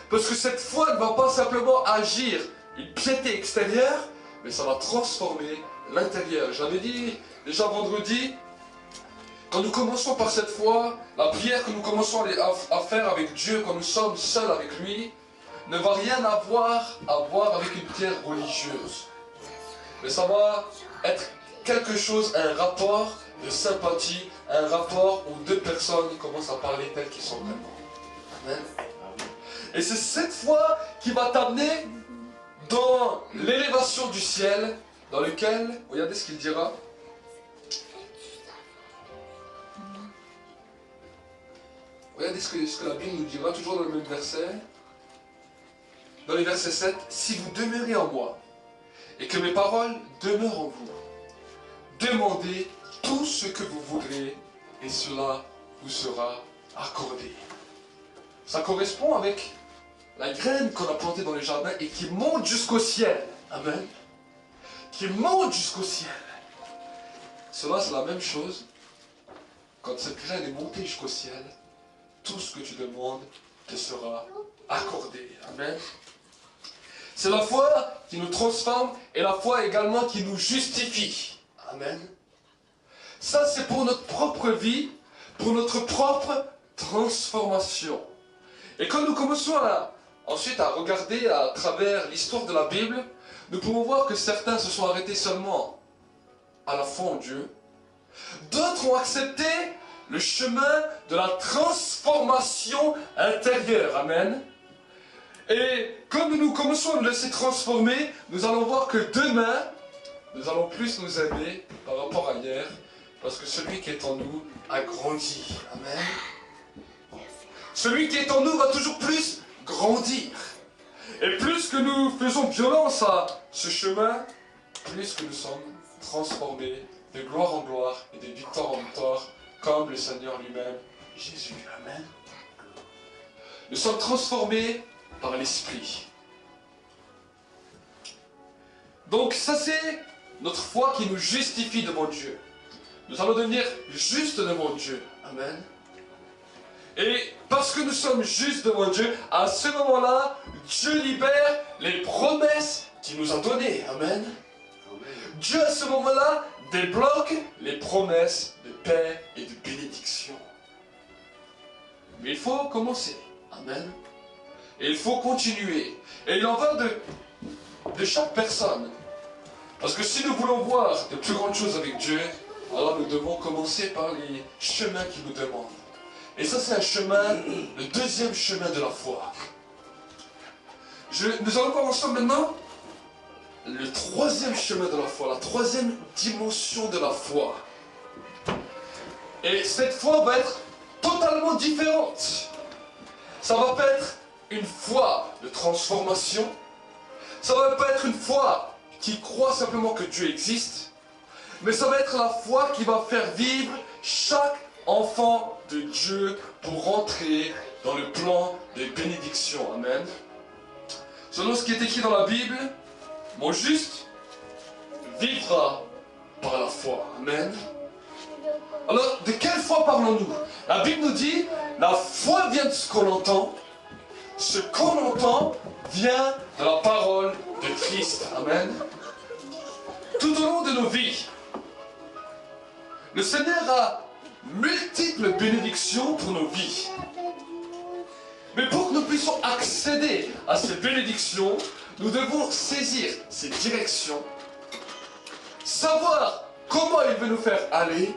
Parce que cette foi ne va pas simplement agir une piété extérieure, mais ça va transformer l'intérieur. J'avais dit déjà vendredi, quand nous commençons par cette foi, la prière que nous commençons à faire avec Dieu, quand nous sommes seuls avec lui, ne va rien avoir à voir avec une prière religieuse. Mais ça va être quelque chose, un rapport de sympathie, un rapport où deux personnes commencent à parler telles qu'ils sont vraiment. Amen. Et c'est cette foi qui va t'amener dans l'élévation du ciel, dans lequel, regardez ce qu'il dira. Regardez ce que la Bible nous dira, toujours dans le même verset. Dans le verset 7, « Si vous demeurez en moi, et que mes paroles demeurent en vous, demandez tout ce que vous voudrez, et cela vous sera accordé. » Ça correspond avec la graine qu'on a plantée dans le jardin et qui monte jusqu'au ciel. Amen. Qui monte jusqu'au ciel. Cela, c'est la même chose. Quand cette graine est montée jusqu'au ciel, tout ce que tu demandes te sera accordé. Amen. C'est la foi qui nous transforme et la foi également qui nous justifie. Amen. Ça, c'est pour notre propre vie, pour notre propre transformation. Et quand nous commençons ensuite à regarder à travers l'histoire de la Bible, nous pouvons voir que certains se sont arrêtés seulement à la foi en Dieu. D'autres ont accepté le chemin de la transformation intérieure. Amen. Et comme nous commençons à nous laisser transformer, nous allons voir que demain, nous allons plus nous aimer par rapport à hier, parce que celui qui est en nous a grandi. Amen. Celui qui est en nous va toujours plus grandir. Et plus que nous faisons violence à ce chemin, plus que nous sommes transformés de gloire en gloire et de victoire en victoire, comme le Seigneur lui-même, Jésus. Amen. Nous sommes transformés par l'Esprit. Donc ça c'est notre foi qui nous justifie devant Dieu. Nous allons devenir justes devant Dieu. Amen. Et parce que nous sommes justes devant Dieu, à ce moment-là, Dieu libère les promesses qu'il nous a données. Amen. Dieu à ce moment-là débloque les promesses de paix et de bénédiction. Mais il faut commencer. Amen. Et il faut continuer. Et il en va de chaque personne. Parce que si nous voulons voir de plus grandes choses avec Dieu, alors nous devons commencer par les chemins qu'il nous demande. Et ça, c'est un chemin, le deuxième chemin de la foi. Nous allons voir ensemble maintenant le troisième chemin de la foi, la troisième dimension de la foi. Et cette foi va être totalement différente. Ça va pas être une foi de transformation. Ça va pas être une foi qui croit simplement que Dieu existe. Mais ça va être la foi qui va faire vivre chaque enfant de Dieu pour rentrer dans le plan des bénédictions. Amen. Selon ce qui est écrit dans la Bible, mon juste vivra par la foi. Amen. Alors, de quelle foi parlons-nous? La Bible nous dit, la foi vient de ce qu'on entend. Ce qu'on entend vient de la parole de Christ. Amen. Tout au long de nos vies, le Seigneur a multiples bénédictions pour nos vies. Mais pour que nous puissions accéder à ces bénédictions, nous devons saisir ces directions, savoir comment il veut nous faire aller,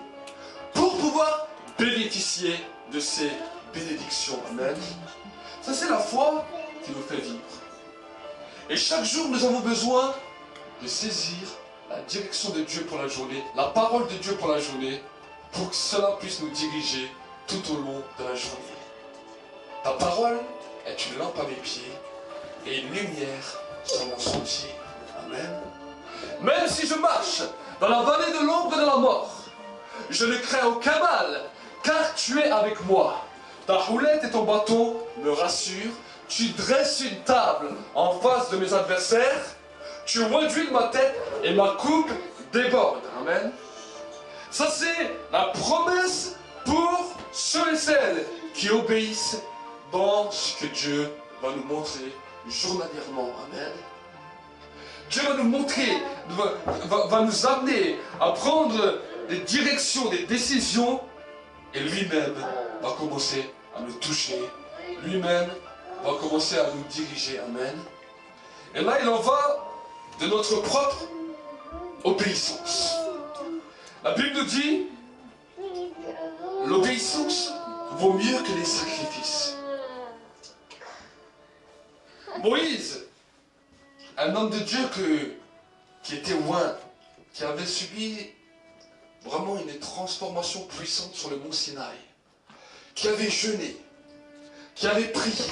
pour pouvoir bénéficier de ces bénédictions. Amen. Ça, c'est la foi qui nous fait vivre. Et chaque jour, nous avons besoin de saisir la direction de Dieu pour la journée, la parole de Dieu pour la journée, pour que cela puisse nous diriger tout au long de la journée. Ta parole est une lampe à mes pieds et une lumière sur mon sentier. Amen. Même si je marche dans la vallée de l'ombre de la mort, je ne crains aucun mal, car tu es avec moi. Ta roulette et ton bâton me rassurent. Tu dresses une table en face de mes adversaires. Tu réduis ma tête et ma coupe déborde. Amen. Ça, c'est la promesse pour ceux et celles qui obéissent dans ce que Dieu va nous montrer journalièrement. Amen. Dieu va nous montrer, va nous amener à prendre des directions, des décisions, et lui-même va commencer à nous toucher. Lui-même va commencer à nous diriger. Amen. Et là, il en va de notre propre obéissance. La Bible nous dit, l'obéissance vaut mieux que les sacrifices. Moïse, un homme de Dieu qui était loin, qui avait subi vraiment une transformation puissante sur le mont Sinaï, qui avait jeûné, qui avait prié,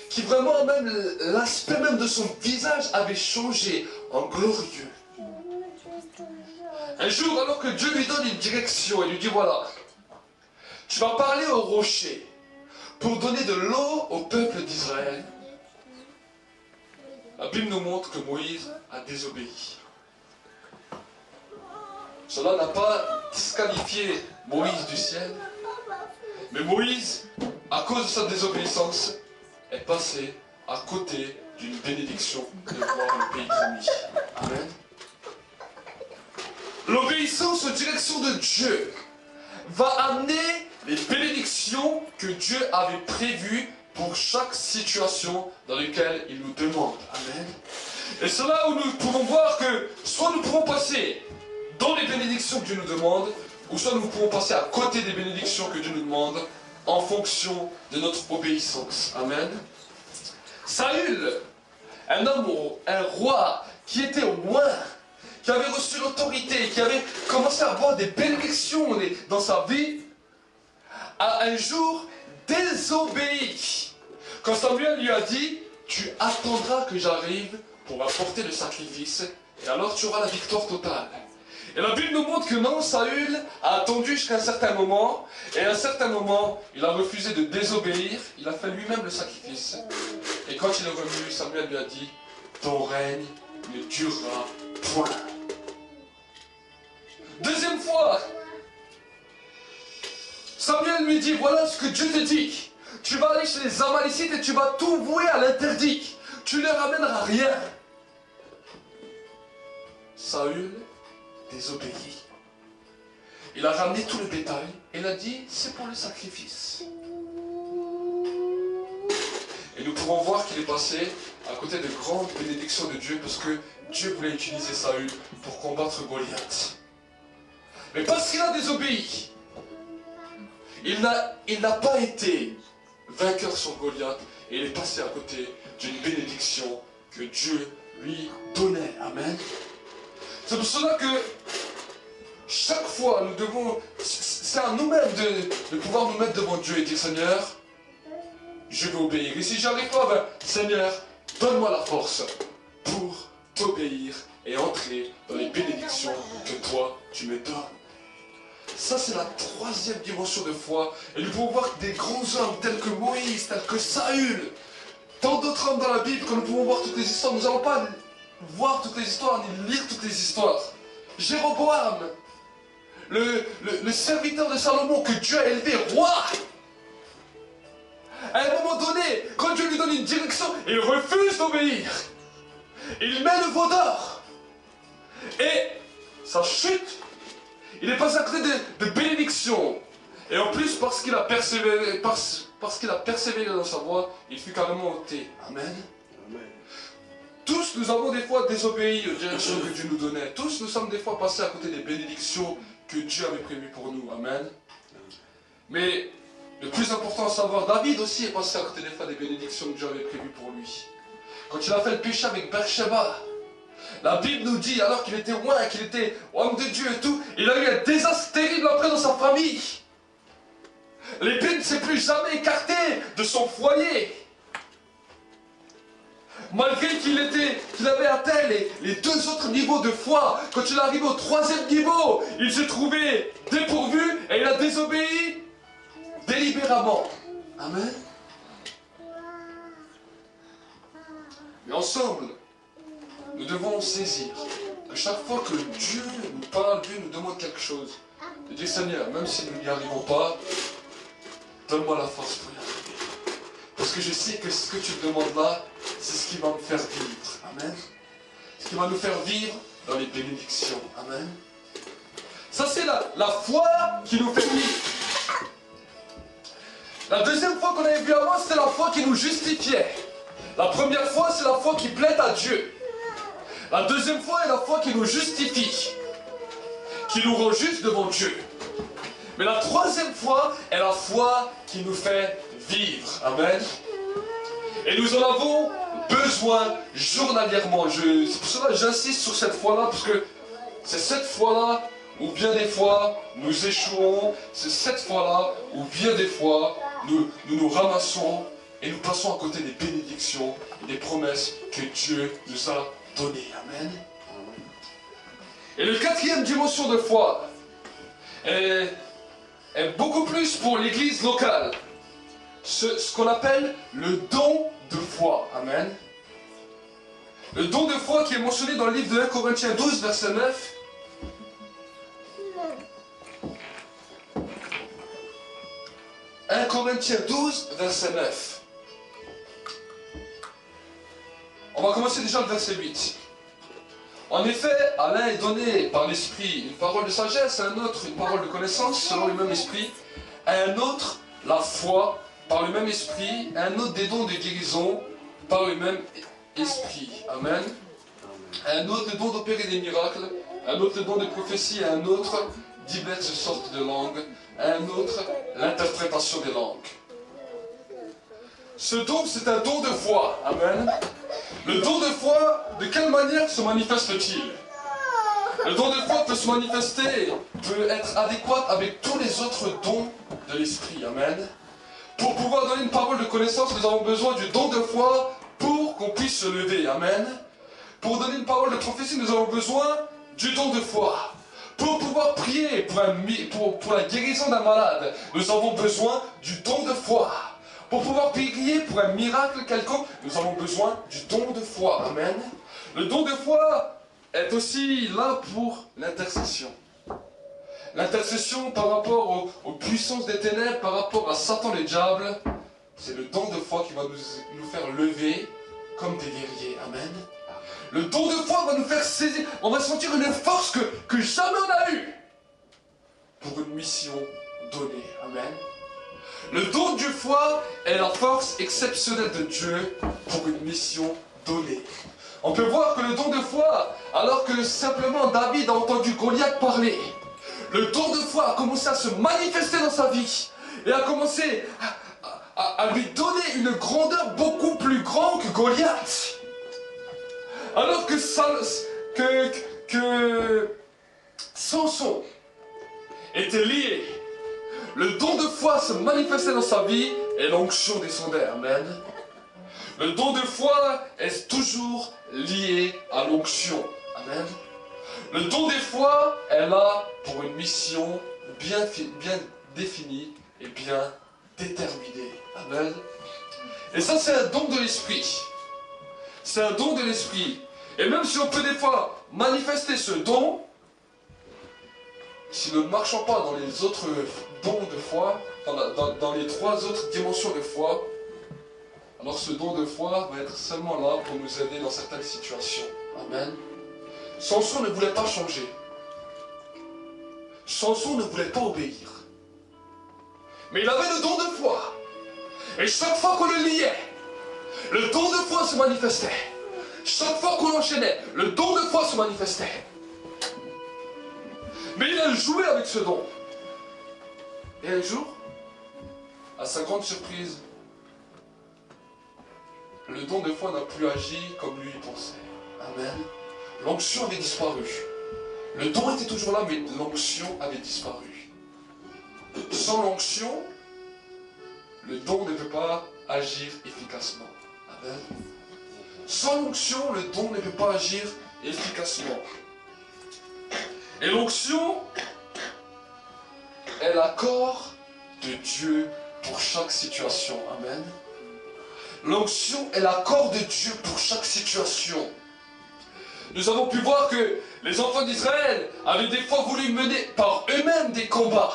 qui vraiment même l'aspect même de son visage avait changé en glorieux. Un jour, alors que Dieu lui donne une direction et lui dit, voilà, tu vas parler au rocher pour donner de l'eau au peuple d'Israël. La Bible nous montre que Moïse a désobéi. Cela n'a pas disqualifié Moïse du ciel, mais Moïse, à cause de sa désobéissance, est passé à côté d'une bénédiction de voir le pays promis. Amen. L'obéissance aux directions de Dieu va amener les bénédictions que Dieu avait prévues pour chaque situation dans laquelle il nous demande. Amen. Et c'est là où nous pouvons voir que soit nous pouvons passer dans les bénédictions que Dieu nous demande, ou soit nous pouvons passer à côté des bénédictions que Dieu nous demande en fonction de notre obéissance. Amen. Saül, un homme, un roi qui était au loin, qui avait reçu l'autorité, qui avait commencé à avoir des bénédictions dans sa vie, a un jour désobéi. Quand Samuel lui a dit, tu attendras que j'arrive pour apporter le sacrifice, et alors tu auras la victoire totale. Et la Bible nous montre que non, Saül a attendu jusqu'à un certain moment, et à un certain moment, il a refusé de désobéir, il a fait lui-même le sacrifice. Et quand il est revenu, Samuel lui a dit, ton règne ne durera point. Deuxième fois, Samuel lui dit, voilà ce que Dieu te dit. Tu vas aller chez les Amalécites et tu vas tout vouer à l'interdit. Tu ne leur amèneras rien. Saül désobéit. Il a ramené tout le bétail et il a dit, c'est pour le sacrifice. Et nous pouvons voir qu'il est passé à côté de grandes bénédictions de Dieu parce que Dieu voulait utiliser Saül pour combattre Goliath. Mais parce qu'il a désobéi, il n'a pas été vainqueur sur Goliath et il est passé à côté d'une bénédiction que Dieu lui donnait. Amen. C'est pour cela que chaque fois nous devons, c'est à nous-mêmes de pouvoir nous mettre devant Dieu et dire Seigneur, je vais obéir. Et si j'y arrive pas, ben, Seigneur, donne-moi la force pour t'obéir et entrer dans les bénédictions que toi tu me donnes. Ça, c'est la troisième dimension de foi. Et nous pouvons voir des grands hommes tels que Moïse, tels que Saül, tant d'autres hommes dans la Bible, que nous pouvons voir toutes les histoires. Nous n'allons pas voir toutes les histoires, ni lire toutes les histoires. Jéroboam, le serviteur de Salomon que Dieu a élevé roi. À un moment donné, quand Dieu lui donne une direction, il refuse d'obéir. Il met le veau d'or. Et ça chute. Il est passé à côté de bénédiction. Et en plus, parce qu'il a persévéré, parce qu'il a persévéré dans sa voie, il fut carrément ôté. Amen. Amen. Tous, nous avons des fois désobéi aux directions que Dieu nous donnait. Tous, nous sommes des fois passés à côté des bénédictions que Dieu avait prévues pour nous. Amen. Mais le plus important à savoir, David aussi est passé à côté des fois des bénédictions que Dieu avait prévues pour lui. Quand il a fait le péché avec Bathsheba, la Bible nous dit, alors qu'il était loin, qu'il était homme de Dieu et tout, il a eu un désastre terrible après dans sa famille. L'épée ne s'est plus jamais écartée de son foyer. Malgré qu'il avait atteint les deux autres niveaux de foi, quand il arrive au troisième niveau, il se trouvait dépourvu et il a désobéi délibérément. Amen. Mais ensemble, nous devons saisir que chaque fois que Dieu nous parle, Dieu nous demande quelque chose, de dire Seigneur, même si nous n'y arrivons pas, donne-moi la force pour y arriver. Parce que je sais que ce que tu me demandes là, c'est ce qui va me faire vivre. Amen. Ce qui va nous faire vivre dans les bénédictions. Amen. Ça c'est la foi qui nous fait vivre. La deuxième foi qu'on avait vue avant, c'était la foi qui nous justifiait. La première foi, c'est la foi qui plaît à Dieu. La deuxième foi est la foi qui nous justifie, qui nous rend juste devant Dieu. Mais la troisième foi est la foi qui nous fait vivre. Amen. Et nous en avons besoin journalièrement. C'est pour cela que j'insiste sur cette foi-là, parce que c'est cette foi-là où bien des fois nous échouons. C'est cette fois-là où bien des fois nous ramassons et nous passons à côté des bénédictions et des promesses que Dieu nous a données. Amen. Et le quatrième dimension de foi est beaucoup plus pour l'église locale. Ce qu'on appelle le don de foi. Amen. Le don de foi qui est mentionné dans le livre de 1 Corinthiens 12, verset 9. « 1 Corinthiens 12, verset 9. On va commencer déjà le verset 8. En effet, à l'un est donné par l'Esprit une parole de sagesse, à un autre une parole de connaissance selon le même Esprit, à un autre la foi par le même Esprit, à un autre des dons de guérison par le même Esprit. Amen. À un autre le don d'opérer des miracles, à un autre le don de prophétie, à un autre diverses sortes de langues, à un autre l'interprétation des langues. Ce don, c'est un don de foi. Amen. Le don de foi, de quelle manière se manifeste-t-il? Le don de foi peut se manifester, peut être adéquat avec tous les autres dons de l'Esprit. Amen. Pour pouvoir donner une parole de connaissance, nous avons besoin du don de foi pour qu'on puisse se lever. Amen. Pour donner une parole de prophétie, nous avons besoin du don de foi. Pour pouvoir prier pour la guérison d'un malade, nous avons besoin du don de foi. Pour pouvoir prier pour un miracle quelconque, nous avons besoin du don de foi. Amen. Le don de foi est aussi là pour l'intercession. L'intercession par rapport aux puissances des ténèbres, par rapport à Satan et le diable, c'est le don de foi qui va nous faire lever comme des guerriers. Amen. Le don de foi va nous faire saisir, on va sentir une force que jamais on n'a eue. pour une mission donnée. Amen. Le don de foi est la force exceptionnelle de Dieu pour une mission donnée. On peut voir que le don de foi, alors que simplement David a entendu Goliath parler, le don de foi a commencé à se manifester dans sa vie et a commencé à lui donner une grandeur beaucoup plus grande que Goliath. Alors que Samson était lié, le don de foi se manifestait dans sa vie et l'onction descendait. Amen. Le don de foi est toujours lié à l'onction. Amen. Le don de foi est là pour une mission bien définie et bien déterminée. Amen. Et ça, c'est un don de l'esprit. C'est un don de l'esprit. Et même si on peut des fois manifester ce don, si nous ne marchons pas dans les autres dons de foi, dans les 3 autres dimensions de foi, alors ce don de foi va être seulement là pour nous aider dans certaines situations. Amen. Samson ne voulait pas changer. Samson ne voulait pas obéir. Mais il avait le don de foi. Et chaque fois qu'on le liait, le don de foi se manifestait. Chaque fois qu'on l'enchaînait, le don de foi se manifestait. Mais il a joué avec ce don. Et un jour, à sa grande surprise, le don de foi n'a plus agi comme lui pensait. Amen. L'onction avait disparu. Le don était toujours là, mais l'onction avait disparu. Sans l'onction, le don ne peut pas agir efficacement. Amen. Sans l'onction, le don ne peut pas agir efficacement. Et l'onction est l'accord de Dieu pour chaque situation. Amen. L'onction est l'accord de Dieu pour chaque situation. Nous avons pu voir que les enfants d'Israël avaient des fois voulu mener par eux-mêmes des combats.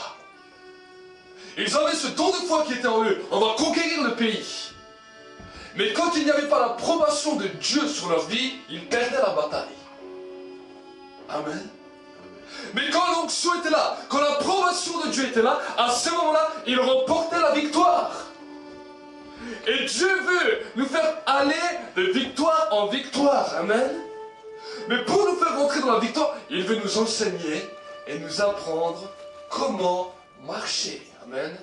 Ils avaient ce don de foi qui était en eux. On va conquérir le pays. Mais quand il n'y avait pas l'approbation de Dieu sur leur vie, ils perdaient la bataille. Amen. Mais quand l'onction était là, quand l'approbation de Dieu était là, à ce moment-là, ils remportaient la victoire. Et Dieu veut nous faire aller de victoire en victoire. Amen. Mais pour nous faire rentrer dans la victoire, il veut nous enseigner et nous apprendre comment marcher. Amen.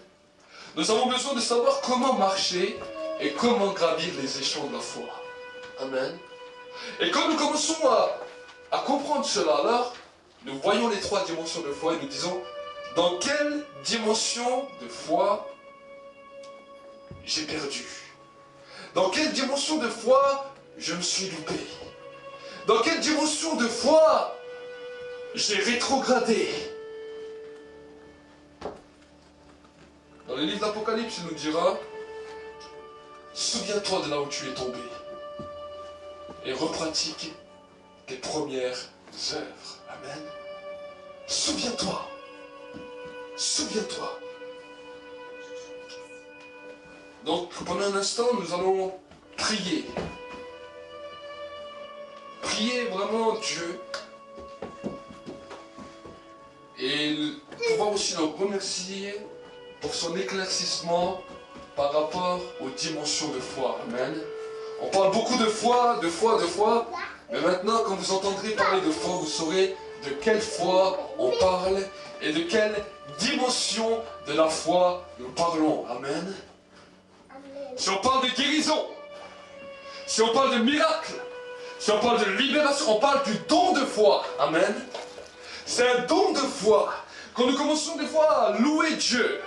Nous avons besoin de savoir comment marcher et comment gravir les échelons de la foi. Amen. Et quand nous commençons à comprendre cela, alors, nous voyons les 3 dimensions de foi et nous disons, dans quelle dimension de foi j'ai perdu? Dans quelle dimension de foi je me suis loupé? Dans quelle dimension de foi j'ai rétrogradé? Dans le livre d'Apocalypse, il nous dira, souviens-toi de là où tu es tombé et repratique tes premières œuvres. Amen. Souviens-toi. Souviens-toi. Donc, pendant un instant, nous allons prier. Prier vraiment Dieu. Et pouvoir aussi le remercier pour son éclaircissement par rapport aux dimensions de foi. Amen. On parle beaucoup de foi, de foi, de foi. Mais maintenant, quand vous entendrez parler de foi, vous saurez de quelle foi on parle et de quelle dimension de la foi nous parlons. Amen. Si on parle de guérison, si on parle de miracle, si on parle de libération, on parle du don de foi. Amen. C'est un don de foi. Quand nous commençons des fois à louer Dieu,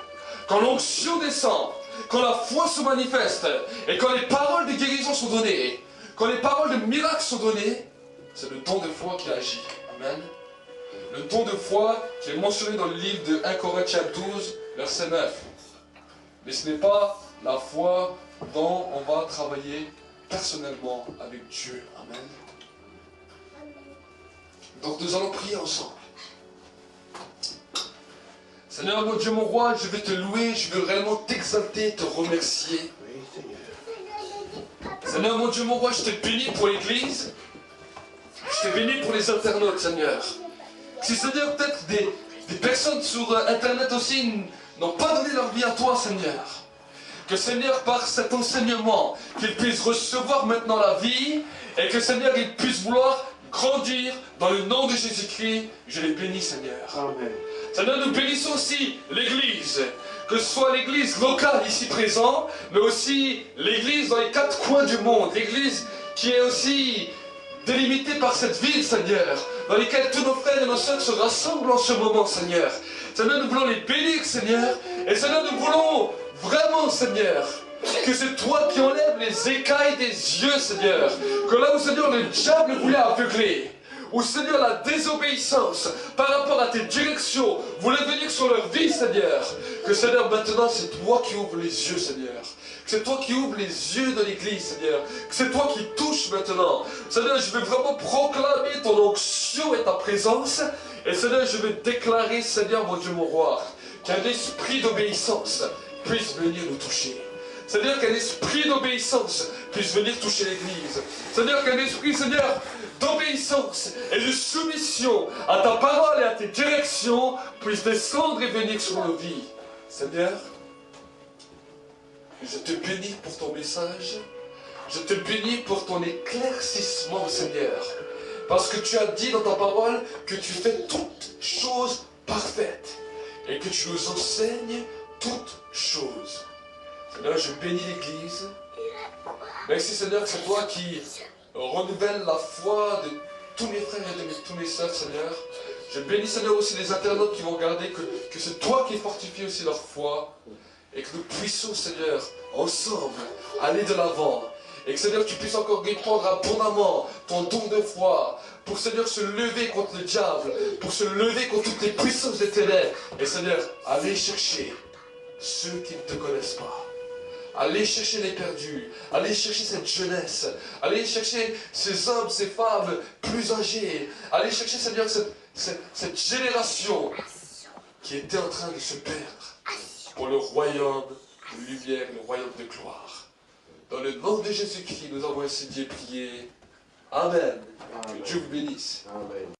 quand l'onction descend, quand la foi se manifeste, et quand les paroles de guérison sont données, quand les paroles de miracle sont données, c'est le don de foi qui agit. Amen. Le don de foi qui est mentionné dans le livre de 1 Corinthiens 12, verset 9. Mais ce n'est pas la foi dont on va travailler personnellement avec Dieu. Amen. Donc nous allons prier ensemble. Seigneur, mon Dieu, mon roi, je vais te louer, je veux réellement t'exalter, te remercier. Seigneur, mon Dieu, mon roi, je te bénis pour l'Église. Je te bénis pour les internautes, Seigneur. Si, Seigneur, peut-être Des personnes sur Internet aussi n'ont pas donné leur vie à toi, Seigneur. Que Seigneur, par cet enseignement, qu'ils puissent recevoir maintenant la vie et que Seigneur, ils puissent vouloir grandir dans le nom de Jésus-Christ. Je les bénis, Seigneur. Amen. Seigneur, nous bénissons aussi l'Église, que ce soit l'Église locale ici présente, mais aussi l'Église dans les 4 coins du monde, l'Église qui est aussi délimitée par cette ville, Seigneur, dans lesquelles tous nos frères et nos sœurs se rassemblent en ce moment, Seigneur. Seigneur, nous voulons les bénir, Seigneur, et Seigneur, nous voulons vraiment, Seigneur, que c'est toi qui enlèves les écailles des yeux, Seigneur, que là où, Seigneur, le diable voulait aveugler, où, Seigneur, la désobéissance par rapport à tes directions voulait venir sur leur vie, Seigneur, que, Seigneur, maintenant, c'est toi qui ouvres les yeux, Seigneur. Que c'est toi qui ouvres les yeux de l'Église, Seigneur. Que c'est toi qui touches maintenant. Seigneur, je veux vraiment proclamer ton onction et ta présence. Et Seigneur, je veux déclarer, Seigneur, mon Dieu, mon roi, qu'un esprit d'obéissance puisse venir nous toucher. Seigneur, qu'un esprit d'obéissance puisse venir toucher l'Église. Seigneur, qu'un esprit, Seigneur, d'obéissance et de soumission à ta parole et à tes directions puisse descendre et venir sur nos vies. Seigneur, je te bénis pour ton message. Je te bénis pour ton éclaircissement, Seigneur. Parce que tu as dit dans ta parole que tu fais toutes choses parfaites et que tu nous enseignes toutes choses. Seigneur, je bénis l'Église. Merci, Seigneur, que c'est toi qui renouvelle la foi de tous mes frères et de tous mes sœurs, Seigneur. Je bénis, Seigneur, aussi les internautes qui vont regarder que c'est toi qui fortifies aussi leur foi et que nous puissions, Seigneur, ensemble, aller de l'avant. Et que, Seigneur, tu puisses encore répandre abondamment ton don de foi pour, Seigneur, se lever contre le diable, pour se lever contre toutes les puissances des ténèbres. Et, Seigneur, aller chercher ceux qui ne te connaissent pas. Aller chercher les perdus, aller chercher cette jeunesse, aller chercher ces hommes, ces femmes plus âgés, aller chercher, Seigneur, cette génération qui était en train de se perdre pour le royaume de lumière, le royaume de gloire. Dans le nom de Jésus-Christ, nous avons ainsi dit et prié. Amen. Que Dieu vous bénisse. Amen.